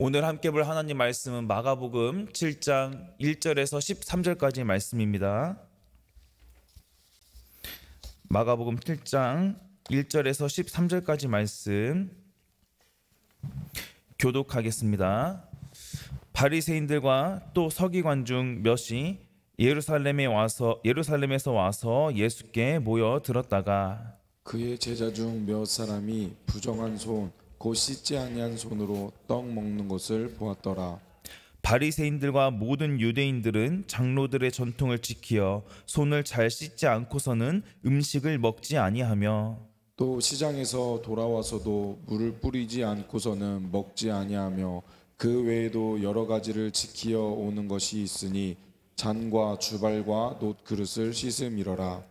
오늘 함께 볼 하나님 말씀은 마가복음 7장 1절에서 13절까지 말씀입니다. 마가복음 7장 1절에서 13절까지 말씀 교독하겠습니다. 바리새인들과 또 서기관 중 몇이 예루살렘에서 와서 예수께 모여 들었다가 그의 제자 중 몇 사람이 부정한 손 곧 씻지 아니한 손으로 떡 먹는 것을 보았더라. 바리새인들과 모든 유대인들은 장로들의 전통을 지키어 손을 잘 씻지 않고서는 음식을 먹지 아니하며 또 시장에서 돌아와서도 물을 뿌리지 않고서는 먹지 아니하며 그 외에도 여러 가지를 지키어 오는 것이 있으니 잔과 주발과 놋 그릇을 씻음이러라.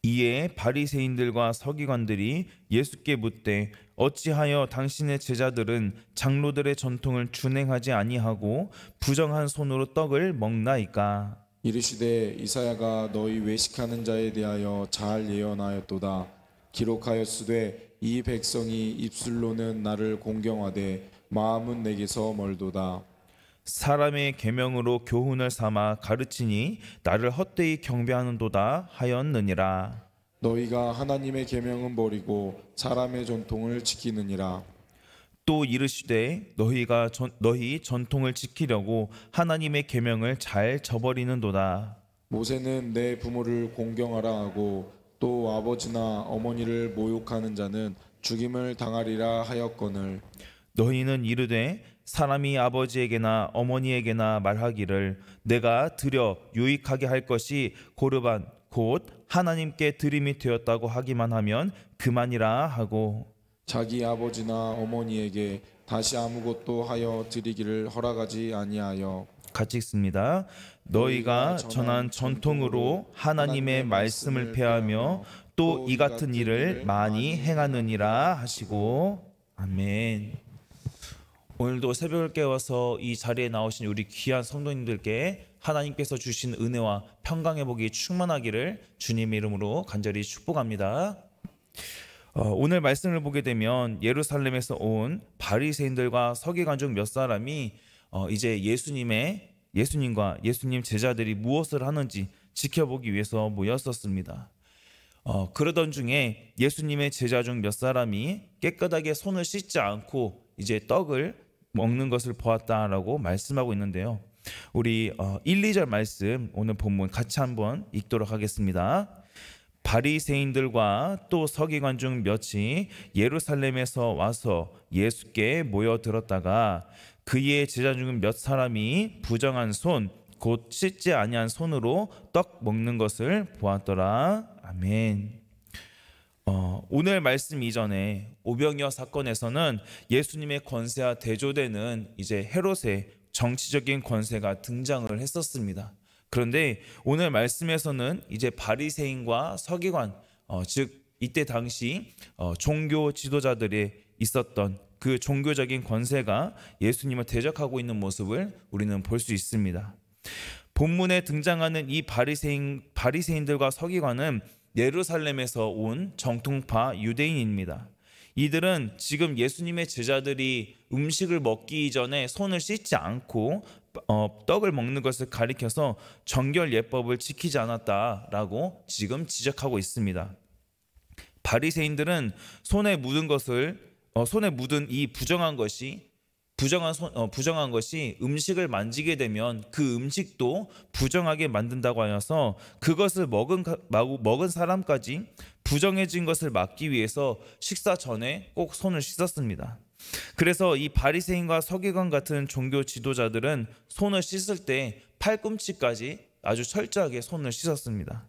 이에 바리새인들과 서기관들이 예수께 묻되 어찌하여 당신의 제자들은 장로들의 전통을 준행하지 아니하고 부정한 손으로 떡을 먹나이까? 이르시되 이사야가 너희 외식하는 자에 대하여 잘 예언하였도다. 기록하였으되 이 백성이 입술로는 나를 공경하되 마음은 내게서 멀도다. 사람의 계명으로 교훈을 삼아 가르치니 나를 헛되이 경배하는도다 하였느니라. 너희가 하나님의 계명은 버리고 사람의 전통을 지키느니라. 또 이르시되 너희 전통을 지키려고 하나님의 계명을 잘 저버리는도다. 모세는 내 부모를 공경하라 하고 또 아버지나 어머니를 모욕하는 자는 죽임을 당하리라 하였거늘 너희는 이르되 사람이 아버지에게나 어머니에게나 말하기를 내가 드려 유익하게 할 것이 고르반 곧 하나님께 드림이 되었다고 하기만 하면 그만이라 하고 자기 아버지나 어머니에게 다시 아무것도 하여 드리기를 허락하지 아니하여 같이 읽습니다. 너희가 전한 전통으로 하나님의 말씀을 폐하며 또 이 같은 일을 많이 행하느니라 하시고 아멘. 오늘도 새벽을 깨워서 이 자리에 나오신 우리 귀한 성도님들께 하나님께서 주신 은혜와 평강의 복이 충만하기를 주님의 이름으로 간절히 축복합니다. 오늘 말씀을 보게 되면 예루살렘에서 온 바리새인들과 서기관 중 몇 사람이 이제 예수님과 예수님 제자들이 무엇을 하는지 지켜보기 위해서 모였었습니다. 그러던 중에 예수님의 제자 중 몇 사람이 깨끗하게 손을 씻지 않고 이제 떡을 먹는 것을 보았다라고 말씀하고 있는데요. 우리 1, 2절 말씀 오늘 본문 같이 한번 읽도록 하겠습니다. 바리새인들과 또 서기관 중 몇이 예루살렘에서 와서 예수께 모여들었다가 그의 제자 중 몇 사람이 부정한 손 곧 씻지 아니한 손으로 떡 먹는 것을 보았더라. 아멘. 오늘 말씀 이전에 오병이어 사건에서는 예수님의 권세와 대조되는 이제 헤롯의 정치적인 권세가 등장을 했었습니다. 그런데 오늘 말씀에서는 이제 바리새인과 서기관, 즉 이때 당시 종교 지도자들이 있었던 그 종교적인 권세가 예수님을 대적하고 있는 모습을 우리는 볼 수 있습니다. 본문에 등장하는 이 바리새인들과 서기관은 예루살렘에서 온 정통파 유대인입니다. 이들은 지금 예수님의 제자들이 음식을 먹기 이전에 손을 씻지 않고 떡을 먹는 것을 가리켜서 정결 예법을 지키지 않았다라고 지금 지적하고 있습니다. 바리새인들은 손에 묻은 이 부정한 것이 음식을 만지게 되면 그 음식도 부정하게 만든다고 하여서 그것을 먹은 사람까지 부정해진 것을 막기 위해서 식사 전에 꼭 손을 씻었습니다. 그래서 이 바리새인과 서기관 같은 종교 지도자들은 손을 씻을 때 팔꿈치까지 아주 철저하게 손을 씻었습니다.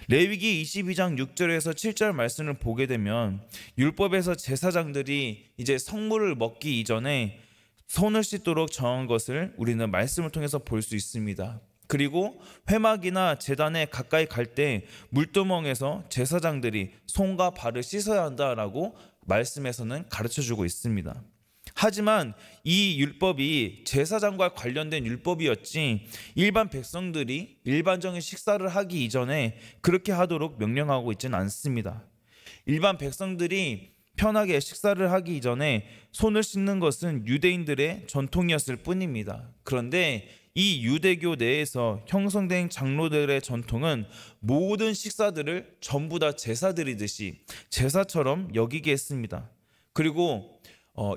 레위기 22장 6절에서 7절 말씀을 보게 되면 율법에서 제사장들이 이제 성물을 먹기 이전에 손을 씻도록 정한 것을 우리는 말씀을 통해서 볼 수 있습니다. 그리고 회막이나 제단에 가까이 갈 때 물두멍에서 제사장들이 손과 발을 씻어야 한다라고 말씀에서는 가르쳐주고 있습니다. 하지만 이 율법이 제사장과 관련된 율법이었지 일반 백성들이 일반적인 식사를 하기 이전에 그렇게 하도록 명령하고 있지는 않습니다. 일반 백성들이 편하게 식사를 하기 전에 손을 씻는 것은 유대인들의 전통이었을 뿐입니다. 그런데 이 유대교 내에서 형성된 장로들의 전통은 모든 식사들을 전부 다 제사 드리듯이 제사처럼 여기게 했습니다. 그리고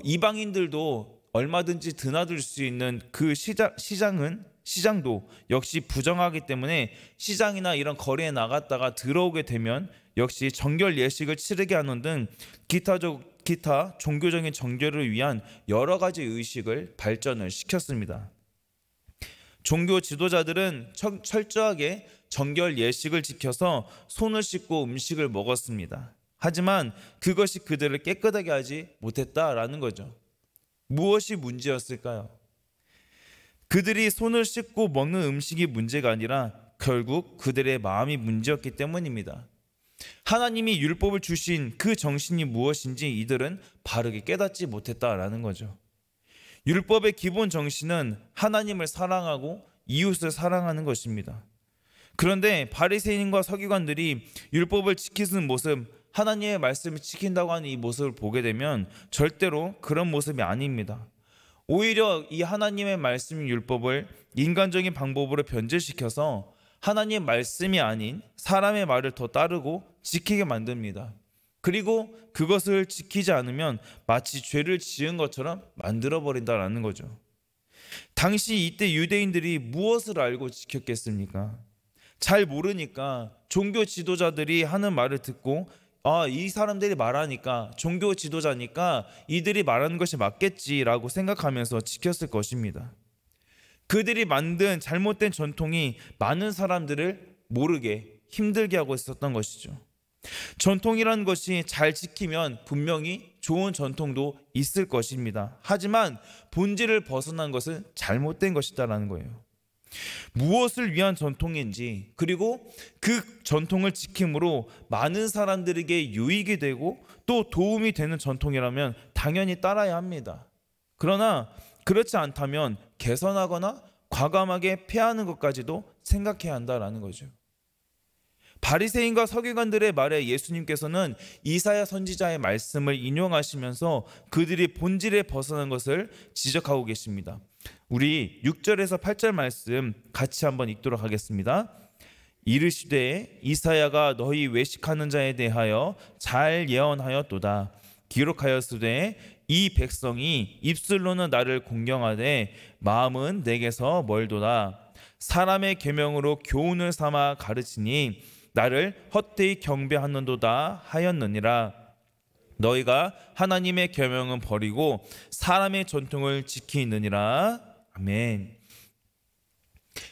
이방인들도 얼마든지 드나들 수 있는 그 시장도 역시 부정하기 때문에 시장이나 이런 거리에 나갔다가 들어오게 되면 역시 정결 예식을 치르게 하는 등 기타 종교적인 정결을 위한 여러 가지 의식을 발전을 시켰습니다. 종교 지도자들은 철저하게 정결 예식을 지켜서 손을 씻고 음식을 먹었습니다. 하지만 그것이 그들을 깨끗하게 하지 못했다라는 거죠. 무엇이 문제였을까요? 그들이 손을 씻고 먹는 음식이 문제가 아니라 결국 그들의 마음이 문제였기 때문입니다. 하나님이 율법을 주신 그 정신이 무엇인지 이들은 바르게 깨닫지 못했다라는 거죠. 율법의 기본 정신은 하나님을 사랑하고 이웃을 사랑하는 것입니다. 그런데 바리새인과 서기관들이 율법을 지키는 모습, 하나님의 말씀을 지킨다고 하는 이 모습을 보게 되면 절대로 그런 모습이 아닙니다. 오히려 이 하나님의 말씀 율법을 인간적인 방법으로 변질시켜서 하나님의 말씀이 아닌 사람의 말을 더 따르고 지키게 만듭니다. 그리고 그것을 지키지 않으면 마치 죄를 지은 것처럼 만들어버린다는 거죠. 당시 이때 유대인들이 무엇을 알고 지켰겠습니까? 잘 모르니까 종교 지도자들이 하는 말을 듣고 이 사람들이 말하니까 종교 지도자니까 이들이 말하는 것이 맞겠지라고 생각하면서 지켰을 것입니다. 그들이 만든 잘못된 전통이 많은 사람들을 모르게 힘들게 하고 있었던 것이죠. 전통이라는 것이 잘 지키면 분명히 좋은 전통도 있을 것입니다. 하지만 본질을 벗어난 것은 잘못된 것이다라는 거예요. 무엇을 위한 전통인지, 그리고 그 전통을 지킴으로 많은 사람들에게 유익이 되고 또 도움이 되는 전통이라면 당연히 따라야 합니다. 그러나 그렇지 않다면 개선하거나 과감하게 폐하는 것까지도 생각해야 한다라는 거죠. 바리새인과 서기관들의 말에 예수님께서는 이사야 선지자의 말씀을 인용하시면서 그들이 본질에 벗어난 것을 지적하고 계십니다. 우리 6절에서 8절 말씀 같이 한번 읽도록 하겠습니다. 이르시되 이사야가 너희 외식하는 자에 대하여 잘 예언하였도다. 기록하였으되 이 백성이 입술로는 나를 공경하되 마음은 내게서 멀도다. 사람의 계명으로 교훈을 삼아 가르치니 나를 헛되이 경배하는도다 하였느니라. 너희가 하나님의 계명은 버리고 사람의 전통을 지키느니라. 아멘.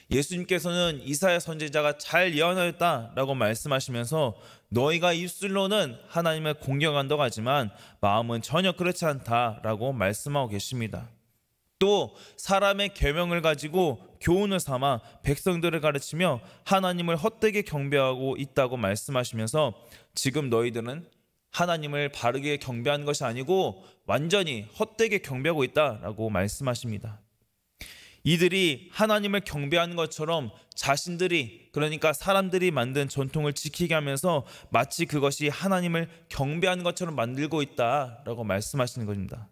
예수님께서는 이사야 선지자가 잘 예언하였다라고 말씀하시면서 너희가 입술로는 하나님을 공경한다고 하지만 마음은 전혀 그렇지 않다라고 말씀하고 계십니다. 또 사람의 계명을 가지고 교훈을 삼아 백성들을 가르치며 하나님을 헛되게 경배하고 있다고 말씀하시면서 지금 너희들은 하나님을 바르게 경배하는 것이 아니고 완전히 헛되게 경배하고 있다라고 말씀하십니다. 이들이 하나님을 경배하는 것처럼 자신들이, 그러니까 사람들이 만든 전통을 지키게 하면서 마치 그것이 하나님을 경배하는 것처럼 만들고 있다라고 말씀하시는 것입니다.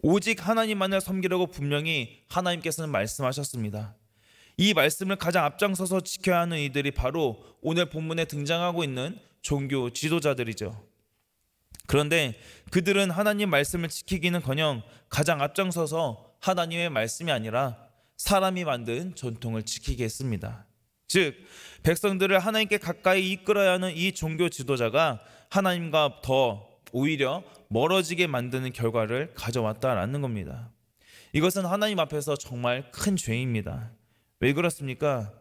오직 하나님만을 섬기려고 분명히 하나님께서는 말씀하셨습니다. 이 말씀을 가장 앞장서서 지켜야 하는 이들이 바로 오늘 본문에 등장하고 있는 종교 지도자들이죠. 그런데 그들은 하나님 말씀을 지키기는커녕 가장 앞장서서 하나님의 말씀이 아니라 사람이 만든 전통을 지키게 했습니다. 즉 백성들을 하나님께 가까이 이끌어야 하는 이 종교 지도자가 하나님과 더 오히려 멀어지게 만드는 결과를 가져왔다라는 겁니다. 이것은 하나님 앞에서 정말 큰 죄입니다. 왜 그렇습니까?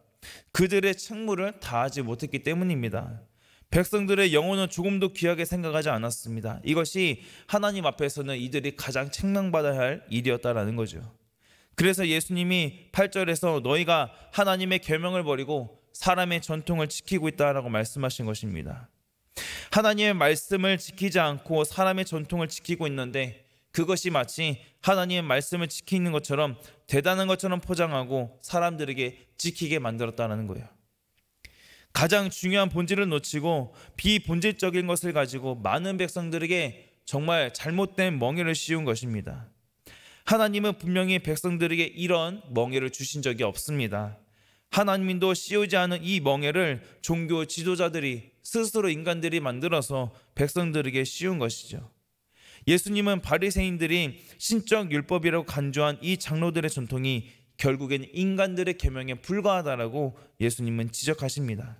그들의 책무를 다하지 못했기 때문입니다. 백성들의 영혼은 조금도 귀하게 생각하지 않았습니다. 이것이 하나님 앞에서는 이들이 가장 책망받아야 할 일이었다라는 거죠. 그래서 예수님이 8절에서 너희가 하나님의 계명을 버리고 사람의 전통을 지키고 있다라고 말씀하신 것입니다. 하나님의 말씀을 지키지 않고 사람의 전통을 지키고 있는데 그것이 마치 하나님의 말씀을 지키는 것처럼 대단한 것처럼 포장하고 사람들에게 지키게 만들었다는 거예요. 가장 중요한 본질을 놓치고 비본질적인 것을 가지고 많은 백성들에게 정말 잘못된 멍에를 씌운 것입니다. 하나님은 분명히 백성들에게 이런 멍에를 주신 적이 없습니다. 하나님도 씌우지 않은 이 멍에를 종교 지도자들이 스스로 인간들이 만들어서 백성들에게 씌운 것이죠. 예수님은 바리새인들이 신적 율법이라고 간주한 이 장로들의 전통이 결국엔 인간들의 계명에 불과하다라고 예수님은 지적하십니다.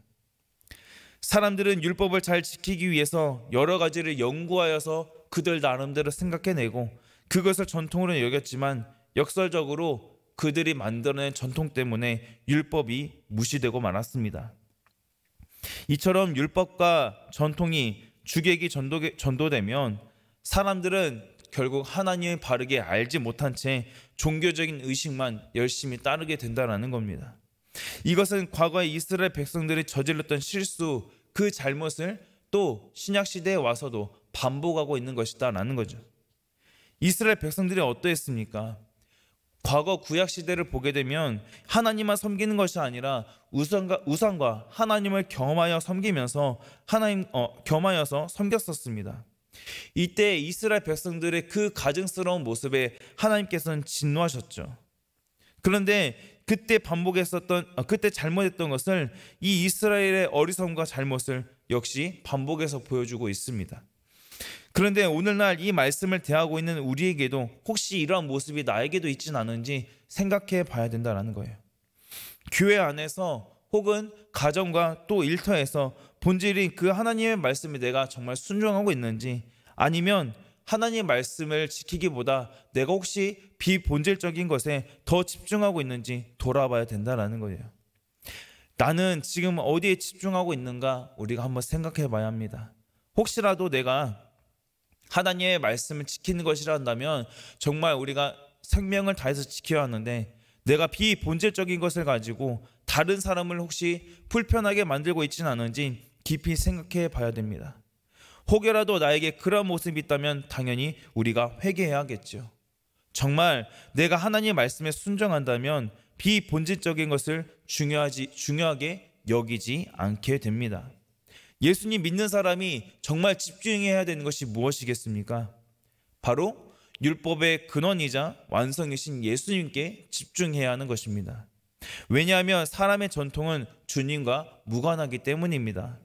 사람들은 율법을 잘 지키기 위해서 여러 가지를 연구하여서 그들 나름대로 생각해내고 그것을 전통으로 여겼지만 역설적으로 그들이 만들어낸 전통 때문에 율법이 무시되고 말았습니다. 이처럼 율법과 전통이 주객이 전도되면 사람들은 결국 하나님을 바르게 알지 못한 채 종교적인 의식만 열심히 따르게 된다는 겁니다. 이것은 과거의 이스라엘 백성들이 저질렀던 실수, 그 잘못을 또 신약시대에 와서도 반복하고 있는 것이다라는 거죠. 이스라엘 백성들이 어떠했습니까? 과거 구약시대를 보게 되면 하나님만 섬기는 것이 아니라 우상과 하나님을 겸하여 섬기면서 겸하여서 섬겼었습니다. 이때 이스라엘 백성들의 그 가증스러운 모습에 하나님께서는 진노하셨죠. 그런데 그때 잘못했던 것을 이 이스라엘의 어리석음과 잘못을 역시 반복해서 보여주고 있습니다. 그런데 오늘날 이 말씀을 대하고 있는 우리에게도 혹시 이러한 모습이 나에게도 있지는 않은지 생각해 봐야 된다는 거예요. 교회 안에서 혹은 가정과 또 일터에서 본질이 그 하나님의 말씀에 내가 정말 순종하고 있는지, 아니면 하나님의 말씀을 지키기보다 내가 혹시 비본질적인 것에 더 집중하고 있는지 돌아봐야 된다는 거예요. 나는 지금 어디에 집중하고 있는가 우리가 한번 생각해 봐야 합니다. 혹시라도 내가 하나님의 말씀을 지키는 것이라 한다면 정말 우리가 생명을 다해서 지켜야 하는데, 내가 비본질적인 것을 가지고 다른 사람을 혹시 불편하게 만들고 있지는 않은지 깊이 생각해 봐야 됩니다. 혹여라도 나에게 그런 모습이 있다면 당연히 우리가 회개해야겠죠. 정말 내가 하나님의 말씀에 순종한다면 비본질적인 것을 중요하게 여기지 않게 됩니다. 예수님 믿는 사람이 정말 집중해야 되는 것이 무엇이겠습니까? 바로 율법의 근원이자 완성이신 예수님께 집중해야 하는 것입니다. 왜냐하면 사람의 전통은 주님과 무관하기 때문입니다.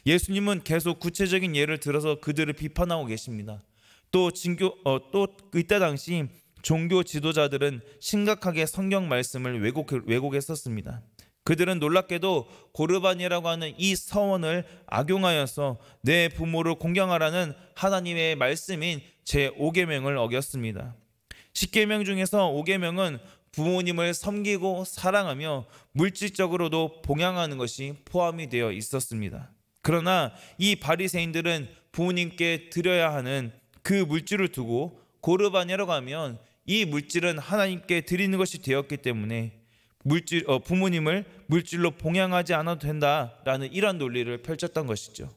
예수님은 계속 구체적인 예를 들어서 그들을 비판하고 계십니다. 또 이때 당시 종교 지도자들은 심각하게 성경 말씀을 왜곡했었습니다. 그들은 놀랍게도 고르반이라고 하는 이 서원을 악용하여서 내 부모를 공경하라는 하나님의 말씀인 제5계명을 어겼습니다. 10계명 중에서 5계명은 부모님을 섬기고 사랑하며 물질적으로도 봉양하는 것이 포함이 되어 있었습니다. 그러나 이 바리새인들은 부모님께 드려야 하는 그 물질을 두고 고르반이라고 하면 이 물질은 하나님께 드리는 것이 되었기 때문에 부모님을 물질로 봉양하지 않아도 된다라는 이런 논리를 펼쳤던 것이죠.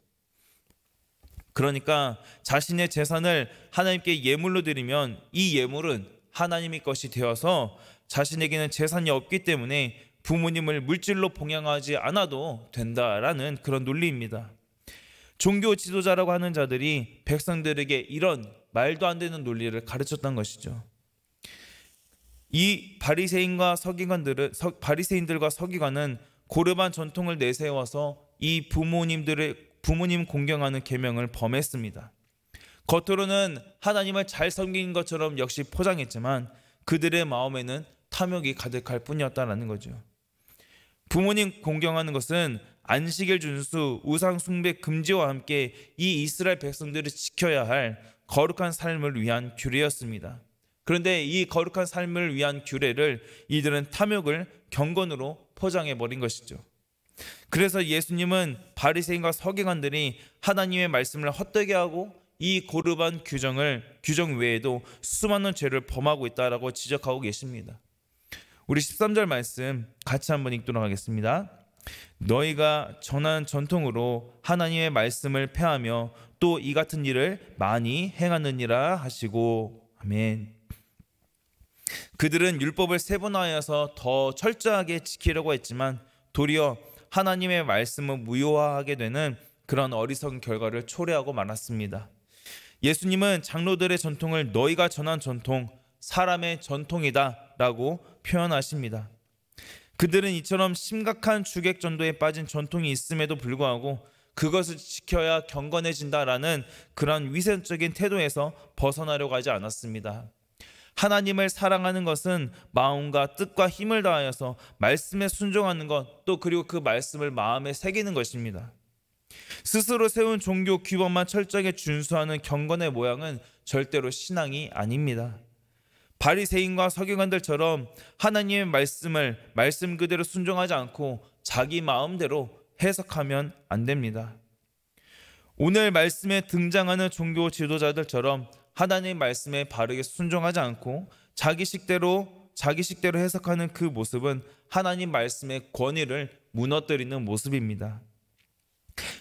그러니까 자신의 재산을 하나님께 예물로 드리면 이 예물은 하나님의 것이 되어서 자신에게는 재산이 없기 때문에 부모님을 물질로 봉양하지 않아도 된다라는 그런 논리입니다. 종교 지도자라고 하는 자들이 백성들에게 이런 말도 안 되는 논리를 가르쳤던 것이죠. 이 바리새인들과 서기관은 고르반 전통을 내세워서 이 부모님 공경하는 계명을 범했습니다. 겉으로는 하나님을 잘 섬기는 것처럼 역시 포장했지만 그들의 마음에는 탐욕이 가득할 뿐이었다는 거죠. 부모님 공경하는 것은 안식일 준수, 우상 숭배 금지와 함께 이 이스라엘 백성들이 지켜야 할 거룩한 삶을 위한 규례였습니다. 그런데 이 거룩한 삶을 위한 규례를 이들은 탐욕을 경건으로 포장해버린 것이죠. 그래서 예수님은 바리새인과 서기관들이 하나님의 말씀을 헛되게 하고 이 고르반 규정 외에도 수많은 죄를 범하고 있다라고 지적하고 계십니다. 우리 13절 말씀 같이 한번 읽도록 하겠습니다. 너희가 전한 전통으로 하나님의 말씀을 폐하며 또 이 같은 일을 많이 행하느니라 하시고. 아멘. 그들은 율법을 세분화하여서 더 철저하게 지키려고 했지만 도리어 하나님의 말씀을 무효화하게 되는 그런 어리석은 결과를 초래하고 말았습니다. 예수님은 장로들의 전통을 너희가 전한 전통, 사람의 전통이다 라고 표현하십니다. 그들은 이처럼 심각한 주객 전도에 빠진 전통이 있음에도 불구하고 그것을 지켜야 경건해진다라는 그런 위선적인 태도에서 벗어나려고 하지 않았습니다. 하나님을 사랑하는 것은 마음과 뜻과 힘을 다하여서 말씀에 순종하는 것, 또 그리고 그 말씀을 마음에 새기는 것입니다. 스스로 세운 종교 규범만 철저하게 준수하는 경건의 모양은 절대로 신앙이 아닙니다. 바리새인과 서기관들처럼 하나님의 말씀 그대로 순종하지 않고 자기 마음대로 해석하면 안 됩니다. 오늘 말씀에 등장하는 종교 지도자들처럼 하나님의 말씀에 바르게 순종하지 않고 자기식대로 해석하는 그 모습은 하나님 말씀의 권위를 무너뜨리는 모습입니다.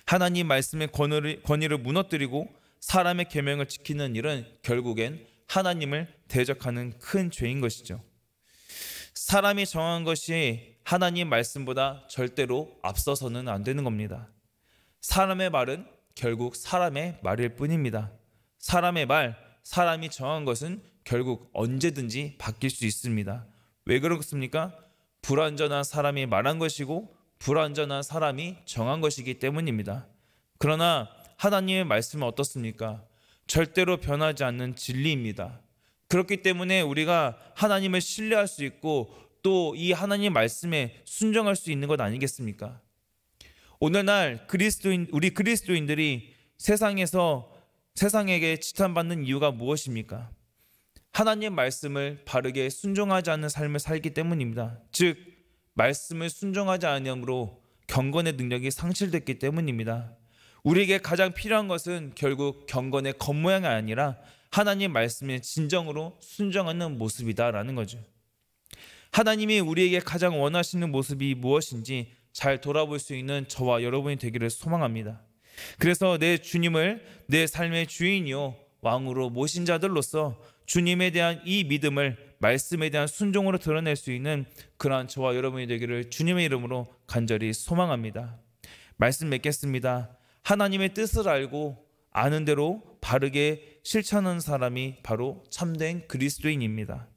하나님 말씀의 권위를 무너뜨리고 사람의 계명을 지키는 일은 결국엔 하나님을 대적하는 큰 죄인 것이죠. 사람이 정한 것이 하나님 말씀보다 절대로 앞서서는 안 되는 겁니다. 사람의 말은 결국 사람의 말일 뿐입니다. 사람의 말, 사람이 정한 것은 결국 언제든지 바뀔 수 있습니다. 왜 그렇습니까? 불완전한 사람이 말한 것이고 불완전한 사람이 정한 것이기 때문입니다. 그러나 하나님의 말씀은 어떻습니까? 절대로 변하지 않는 진리입니다. 그렇기 때문에 우리가 하나님을 신뢰할 수 있고 또 이 하나님 말씀에 순종할 수 있는 것 아니겠습니까? 오늘날 우리 그리스도인들이 세상에게 지탄받는 이유가 무엇입니까? 하나님 말씀을 바르게 순종하지 않는 삶을 살기 때문입니다. 즉 말씀을 순종하지 않음으로 경건의 능력이 상실됐기 때문입니다. 우리에게 가장 필요한 것은 결국 경건의 겉모양이 아니라 하나님 말씀에 진정으로 순종하는 모습이다라는 거죠. 하나님이 우리에게 가장 원하시는 모습이 무엇인지 잘 돌아볼 수 있는 저와 여러분이 되기를 소망합니다. 그래서 내 주님을 내 삶의 주인이요 왕으로 모신 자들로서 주님에 대한 이 믿음을 말씀에 대한 순종으로 드러낼 수 있는 그러한 저와 여러분이 되기를 주님의 이름으로 간절히 소망합니다. 말씀 맺겠습니다. 하나님의 뜻을 알고 아는 대로 바르게 실천하는 사람이 바로 참된 그리스도인입니다.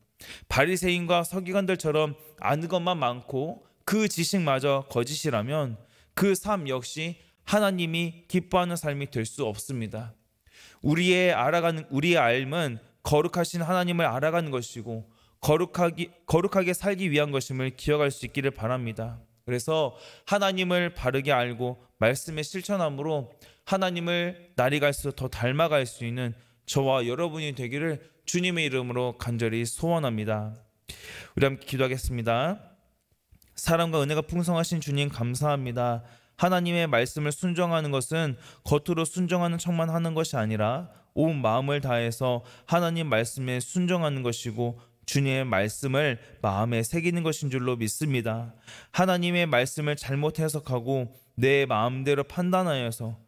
바리새인과 서기관들처럼 아는 것만 많고 그 지식마저 거짓이라면 그 삶 역시 하나님이 기뻐하는 삶이 될 수 없습니다. 우리의 알은 거룩하신 하나님을 알아가는 것이고 거룩하게 살기 위한 것임을 기억할 수 있기를 바랍니다. 그래서 하나님을 바르게 알고 말씀에 실천함으로 하나님을 날이 갈수록 더 닮아갈 수 있는 저와 여러분이 되기를 주님의 이름으로 간절히 소원합니다. 우리 함께 기도하겠습니다. 사랑과 은혜가 풍성하신 주님 감사합니다. 하나님의 말씀을 순종하는 것은 겉으로 순종하는 척만 하는 것이 아니라 온 마음을 다해서 하나님 말씀에 순종하는 것이고 주님의 말씀을 마음에 새기는 것인 줄로 믿습니다. 하나님의 말씀을 잘못 해석하고 내 마음대로 판단하여서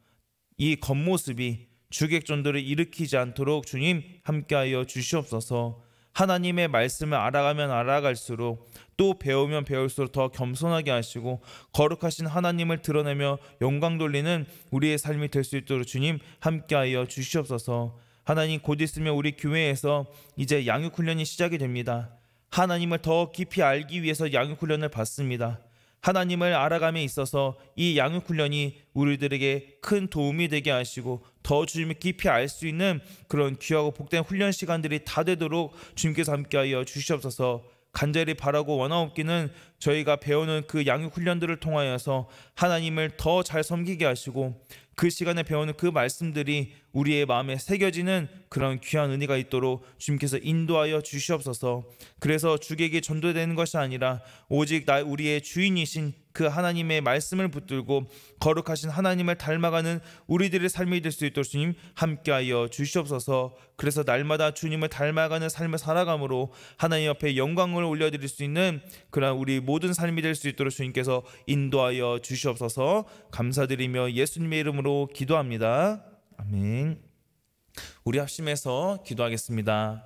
이 겉모습이 주객전도를 일으키지 않도록 주님 함께하여 주시옵소서. 하나님의 말씀을 알아가면 알아갈수록 또 배우면 배울수록 더 겸손하게 하시고 거룩하신 하나님을 드러내며 영광 돌리는 우리의 삶이 될 수 있도록 주님 함께하여 주시옵소서. 하나님 곧 있으면 우리 교회에서 이제 양육훈련이 시작이 됩니다. 하나님을 더 깊이 알기 위해서 양육훈련을 받습니다. 하나님을 알아감에 있어서 이 양육훈련이 우리들에게 큰 도움이 되게 하시고 더 주님을 깊이 알 수 있는 그런 귀하고 복된 훈련 시간들이 다 되도록 주님께서 함께하여 주시옵소서. 간절히 바라고 원하옵기는 저희가 배우는 그 양육훈련들을 통하여서 하나님을 더 잘 섬기게 하시고 그 시간에 배우는 그 말씀들이 우리의 마음에 새겨지는 그런 귀한 은혜가 있도록 주님께서 인도하여 주시옵소서. 그래서 주객이 전도되는 것이 아니라 오직 우리의 주인이신 그 하나님의 말씀을 붙들고 거룩하신 하나님을 닮아가는 우리들의 삶이 될 수 있도록 주님 함께하여 주시옵소서. 그래서 날마다 주님을 닮아가는 삶을 살아감으로 하나님 앞에 영광을 올려드릴 수 있는 그런 우리 모든 삶이 될 수 있도록 주님께서 인도하여 주시옵소서. 감사드리며 예수님의 이름으로 기도합니다. 아멘. 우리 합심해서 기도하겠습니다.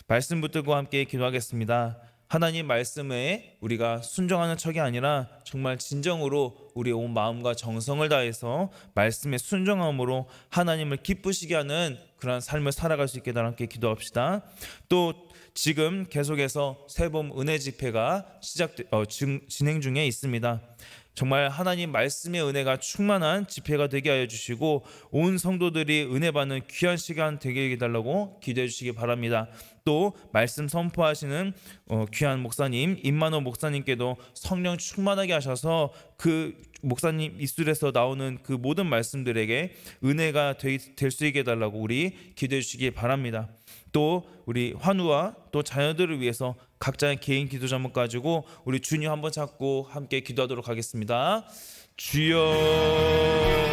말씀 붙들고 함께 기도하겠습니다. 하나님 말씀에 우리가 순종하는 척이 아니라 정말 진정으로 우리 온 마음과 정성을 다해서 말씀에 순종함으로 하나님을 기쁘시게 하는 그런 삶을 살아갈 수 있게 다 함께 기도합시다. 또 지금 계속해서 새봄 은혜 집회가 진행 중에 있습니다. 정말 하나님 말씀의 은혜가 충만한 집회가 되게 하여 주시고 온 성도들이 은혜 받는 귀한 시간 되게 해달라고 기도해 주시기 바랍니다. 또 말씀 선포하시는 귀한 목사님 임만호 목사님께도 성령 충만하게 하셔서 그 목사님 입술에서 나오는 그 모든 말씀들에게 은혜가 될 수 있게 해달라고 우리 기도해 주시기 바랍니다. 또 우리 환우와 또 자녀들을 위해서 각자의 개인 기도 제목 가지고 우리 주님 한번 찾고 함께 기도하도록 하겠습니다. 주여